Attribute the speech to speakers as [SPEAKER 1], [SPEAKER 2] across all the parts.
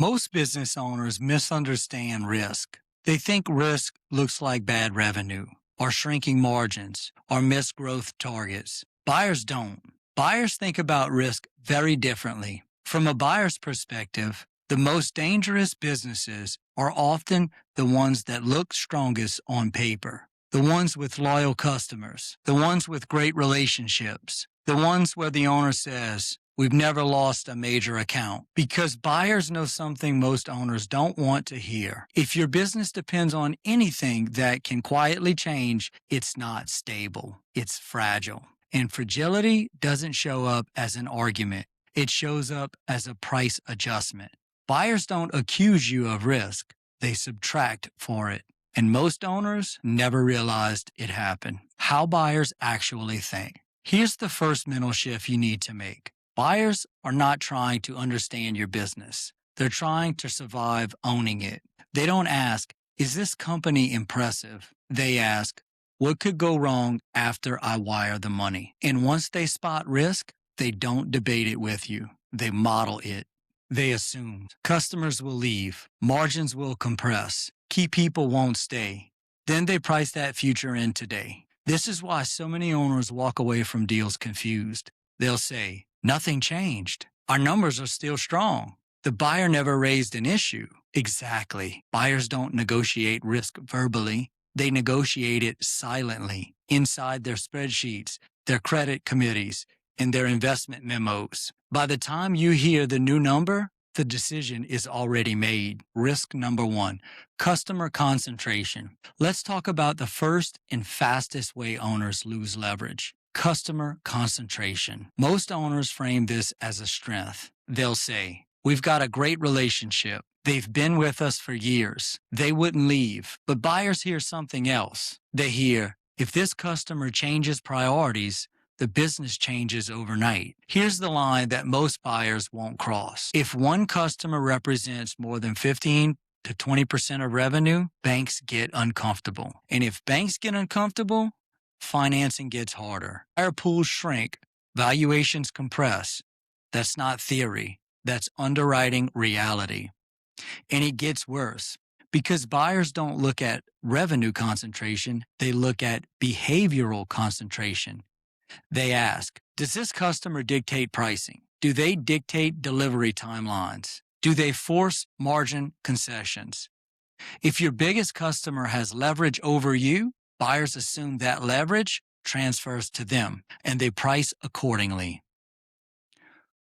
[SPEAKER 1] Most business owners misunderstand risk. They think risk looks like bad revenue, or shrinking margins, or missed growth targets. Buyers don't. Buyers think about risk very differently. From a buyer's perspective, the most dangerous businesses are often the ones that look strongest on paper, the ones with loyal customers, the ones with great relationships, the ones where the owner says, "We've never lost a major account," because buyers know something most owners don't want to hear. If your business depends on anything that can quietly change, it's not stable. It's fragile. And fragility doesn't show up as an argument. It shows up as a price adjustment. Buyers don't accuse you of risk. They subtract for it. And most owners never realized it happened. How buyers actually think. Here's the first mental shift you need to make. Buyers are not trying to understand your business. They're trying to survive owning it. They don't ask, "Is this company impressive?" They ask, "What could go wrong after I wire the money?" And once they spot risk, they don't debate it with you. They model it. They assume customers will leave, margins will compress, key people won't stay. Then they price that future in today. This is why so many owners walk away from deals confused. They'll say, "Nothing changed. Our numbers are still strong. The buyer never raised an issue." Exactly. Buyers don't negotiate risk verbally. They negotiate it silently inside their spreadsheets, their credit committees, and their investment memos. By the time you hear the new number, the decision is already made. Risk number one, customer concentration. Let's talk about the first and fastest way owners lose leverage. Customer concentration. Most owners frame this as a strength. They'll say, "We've got a great relationship. They've been with us for years. They wouldn't leave." But buyers hear something else. They hear, "If this customer changes priorities, the business changes overnight." Here's the line that most buyers won't cross. If one customer represents more than 15 to 20% of revenue, banks get uncomfortable. And if banks get uncomfortable, financing gets harder. Buyer pools shrink, valuations compress. That's not theory. That's underwriting reality. And it gets worse because buyers don't look at revenue concentration, they look at behavioral concentration. They ask, does this customer dictate pricing? Do they dictate delivery timelines? Do they force margin concessions? If your biggest customer has leverage over you, buyers assume that leverage transfers to them, and they price accordingly.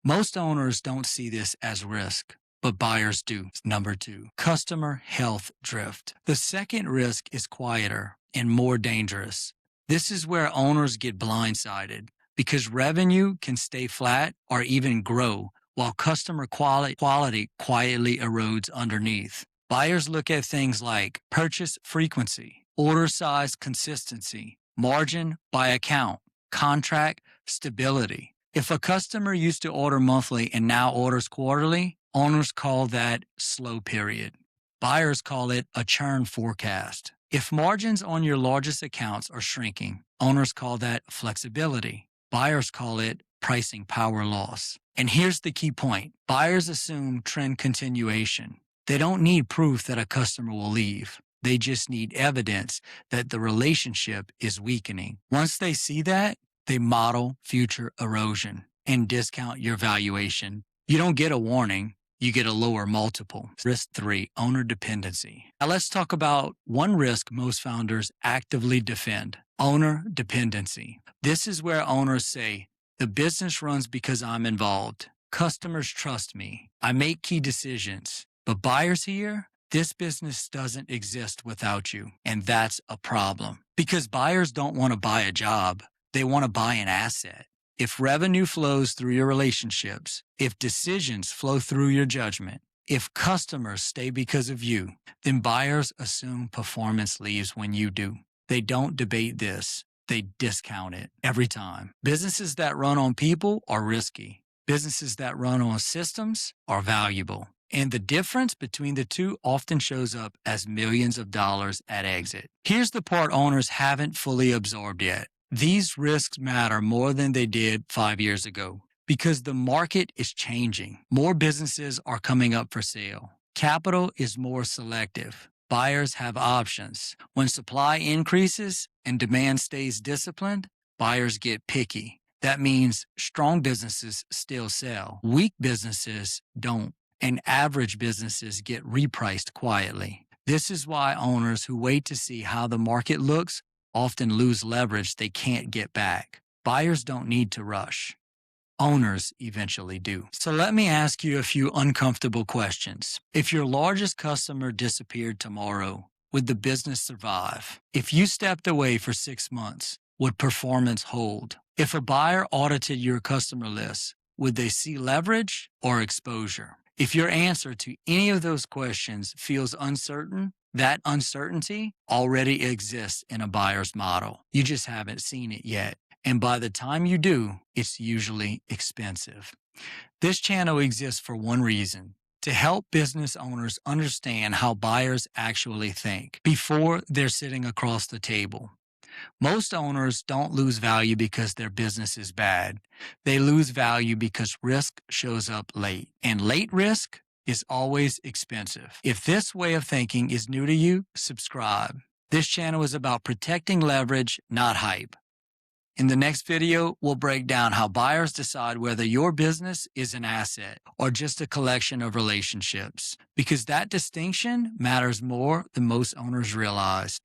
[SPEAKER 1] Most owners don't see this as risk, but buyers do. Number two, customer health drift. The second risk is quieter and more dangerous. This is where owners get blindsided because revenue can stay flat or even grow while customer quality quietly erodes underneath. Buyers look at things like purchase frequency, order size consistency, margin by account, contract stability. If a customer used to order monthly and now orders quarterly, owners call that slow period. Buyers call it a churn forecast. If margins on your largest accounts are shrinking, owners call that flexibility. Buyers call it pricing power loss. And here's the key point. Buyers assume trend continuation. They don't need proof that a customer will leave. They just need evidence that the relationship is weakening. Once they see that, they model future erosion and discount your valuation. You don't get a warning. You get a lower multiple. Risk 3, owner dependency. Now let's talk about one risk most founders actively defend, owner dependency. This is where owners say, the business runs because I'm involved. Customers trust me. I make key decisions. But buyers here, this business doesn't exist without you. And that's a problem because buyers don't want to buy a job. They want to buy an asset. If revenue flows through your relationships, if decisions flow through your judgment, if customers stay because of you, then buyers assume performance leaves when you do. They don't debate this. They discount it every time. Businesses that run on people are risky. Businesses that run on systems are valuable. And the difference between the two often shows up as millions of dollars at exit. Here's the part owners haven't fully absorbed yet. These risks matter more than they did 5 years ago. Because the market is changing. More businesses are coming up for sale. Capital is more selective. Buyers have options. When supply increases and demand stays disciplined, buyers get picky. That means strong businesses still sell. Weak businesses don't. And average businesses get repriced quietly. This is why owners who wait to see how the market looks often lose leverage they can't get back. Buyers don't need to rush. Owners eventually do. So let me ask you a few uncomfortable questions. If your largest customer disappeared tomorrow, would the business survive? If you stepped away for 6 months, would performance hold? If a buyer audited your customer list, would they see leverage or exposure? If your answer to any of those questions feels uncertain, that uncertainty already exists in a buyer's model. You just haven't seen it yet. And by the time you do, it's usually expensive. This channel exists for one reason: to help business owners understand how buyers actually think before they're sitting across the table. Most owners don't lose value because their business is bad. They lose value because risk shows up late. And late risk is always expensive. If this way of thinking is new to you, subscribe. This channel is about protecting leverage, not hype. In the next video, we'll break down how buyers decide whether your business is an asset or just a collection of relationships, because that distinction matters more than most owners realize.